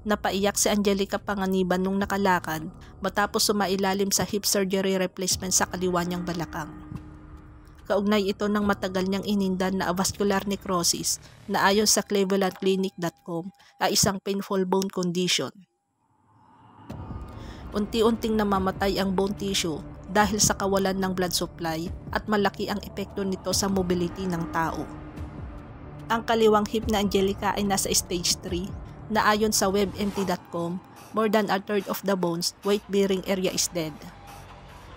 Napaiyak si Angelica Panganiban nung nakalakad matapos sumailalim sa hip surgery replacement sa kaliwa niyang balakang. Kaugnay ito ng matagal niyang inindan na avascular necrosis na ayon sa clevelandclinic.com ay isang painful bone condition. Unti-unting namamatay ang bone tissue dahil sa kawalan ng blood supply at malaki ang epekto nito sa mobility ng tao. Ang kaliwang hip na Angelica ay nasa stage 3 na ayon sa webmt.com, more than a third of the bone's weight-bearing area is dead.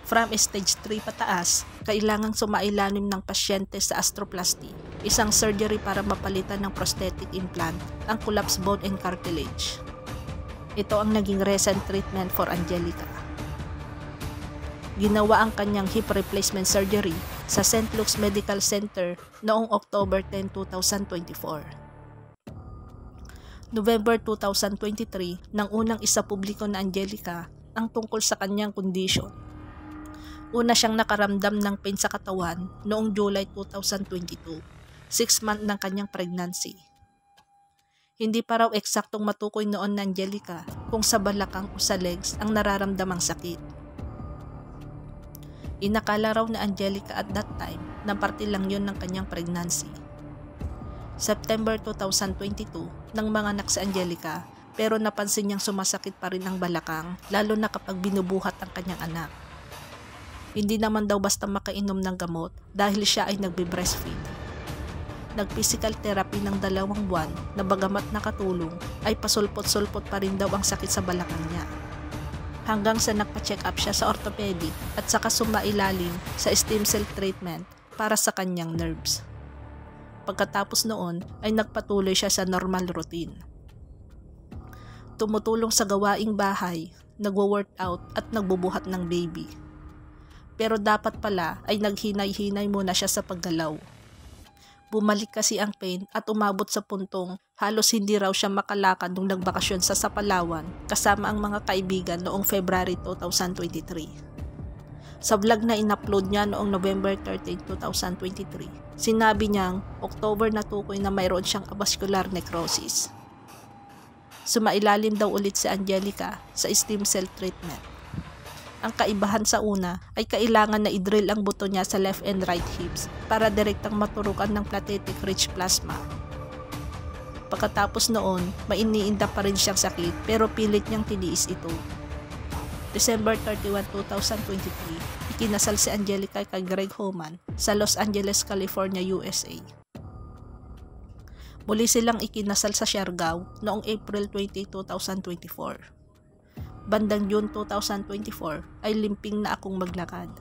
From stage 3 pataas, kailangang sumailalim ng pasyente sa arthroplasty, isang surgery para mapalitan ng prosthetic implant ang collapsed bone and cartilage. Ito ang naging recent treatment for Angelica. Ginawa ang kanyang hip replacement surgery sa St. Luke's Medical Center noong October 10, 2024. November 2023 nang unang isapubliko na Angelica ang tungkol sa kanyang kondisyon. Una siyang nakaramdam ng pain sa katawan noong July 2022, 6 month ng kanyang pregnancy. Hindi pa raw eksaktong matukoy noon na Angelica kung sa balakang o sa legs ang nararamdamang sakit. Inakala raw na Angelica at that time na parte lang yon ng kanyang pregnancy. September 2022 nang manganak si Angelica pero napansin niyang sumasakit pa rin ang balakang lalo na kapag binubuhat ang kanyang anak. Hindi naman daw basta makainom ng gamot dahil siya ay nagbe-breastfeed. Nag-physical therapy ng 2 buwan na bagamat nakatulong ay pasulpot-sulpot pa rin daw ang sakit sa balakang niya. Hanggang sa nagpa-check up siya sa orthopedic at saka sumailalim sa stem cell treatment para sa kanyang nerves. Pagkatapos noon ay nagpatuloy siya sa normal routine. Tumutulong sa gawaing bahay, nagwo-workout at nagbubuhat ng baby. Pero dapat pala ay naghinay-hinay muna siya sa paggalaw. Bumalik kasi ang pain at umabot sa puntong halos hindi raw siya makalakad nung nagbakasyon sa Palawan kasama ang mga kaibigan noong February 2023. Sa vlog na in-upload niya noong November 13, 2023, sinabi niyang October natukoy na mayroon siyang avascular necrosis. Sumailalim daw ulit si Angelica sa stem cell treatment. Ang kaibahan sa una ay kailangan na i-drill ang buto niya sa left and right hips para direktang maturukan ng platetic-rich plasma. Pagkatapos noon, mainiinda pa rin siyang sakit pero pilit niyang tiniis ito. December 31, 2023, ikinasal si Angelica kay Greg Homan sa Los Angeles, California, USA. Muli silang ikinasal sa Siargao noong April 20, 2024. Bandang June 2024 ay limping na akong maglakad.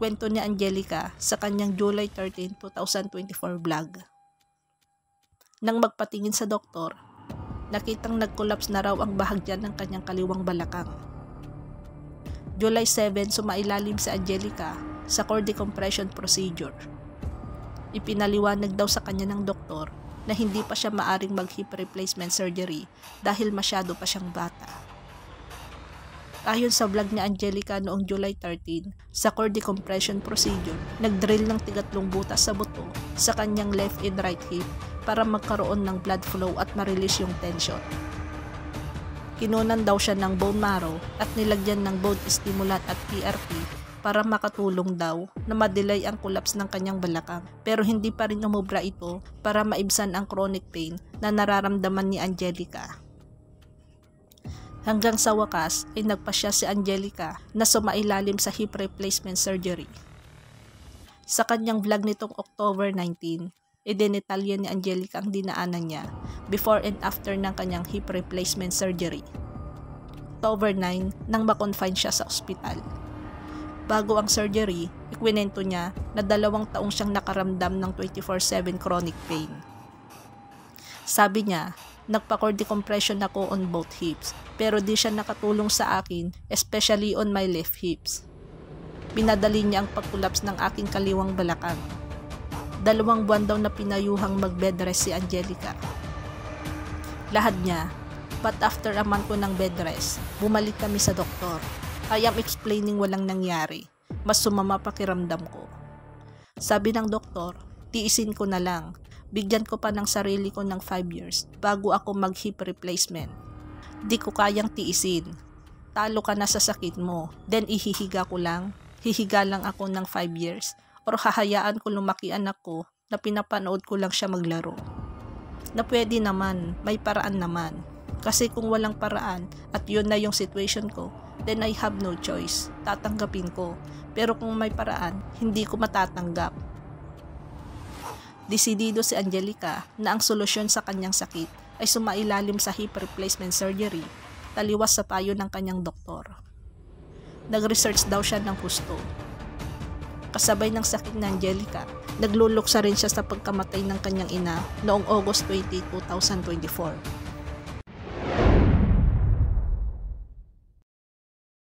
Kwento ni Angelica sa kanyang July 13, 2024 vlog. Nang magpatingin sa doktor, nakitang nag-collapse na raw ang bahagyan ng kanyang kaliwang balakang. July 7, sumailalim si Angelica sa core decompression procedure. Ipinaliwanag daw sa kanya ng doktor na hindi pa siya maaring mag-hip replacement surgery dahil masyado pa siyang bata. Ayon sa vlog ni Angelica noong July 13, sa core decompression procedure, nag-drill ng 3 butas sa buto sa kanyang left and right hip para magkaroon ng blood flow at ma-release yung tension. Kinunan daw siya ng bone marrow at nilagyan ng bone stimulant at PRP para makatulong daw na ma-delay ang collapse ng kanyang balakang. Pero hindi pa rin umubra ito para maibsan ang chronic pain na nararamdaman ni Angelica. Hanggang sa wakas ay nagpasya si Angelica na sumailalim sa hip replacement surgery. Sa kanyang vlog nitong October 19, idinitalya ni Angelica ang dinaanan niya before and after ng kanyang hip replacement surgery. October 9 nang ma-confine siya sa ospital. Bago ang surgery, ikwinento niya na 2 taong siyang nakaramdam ng 24/7 chronic pain. Sabi niya, nagpa-core decompression ako on both hips pero di siya nakatulong sa akin, especially on my left hips. Pinadali niya ang pag-collapse ng aking kaliwang balakang. 2 buwan daw na pinayuhang mag-bed rest si Angelica. Lahad niya, but after a month ko ng bed rest, bumalik kami sa doktor. I am explaining walang nangyari. Mas sumama pakiramdam ko. Sabi ng doktor, tiisin ko na lang. Bigyan ko pa ng sarili ko ng 5 years bago ako mag-hip replacement. Di ko kayang tiisin. Talo ka na sa sakit mo, then ihihiga ko lang. Hihiga lang ako ng 5 years. Or hahayaan ko lumaki anak ko na pinapanood ko lang siya maglaro. Na pwede naman, may paraan naman. Kasi kung walang paraan at yun na yung situation ko, then I have no choice. Tatanggapin ko. Pero kung may paraan, hindi ko matatanggap. Desidido si Angelica na ang solusyon sa kanyang sakit ay sumailalim sa hip replacement surgery, taliwas sa payo ng kanyang doktor. Nag-research daw siya ng husto. Kasabay ng sakit ni Angelica, nagluluksa rin siya sa pagkamatay ng kanyang ina noong August 20, 2024.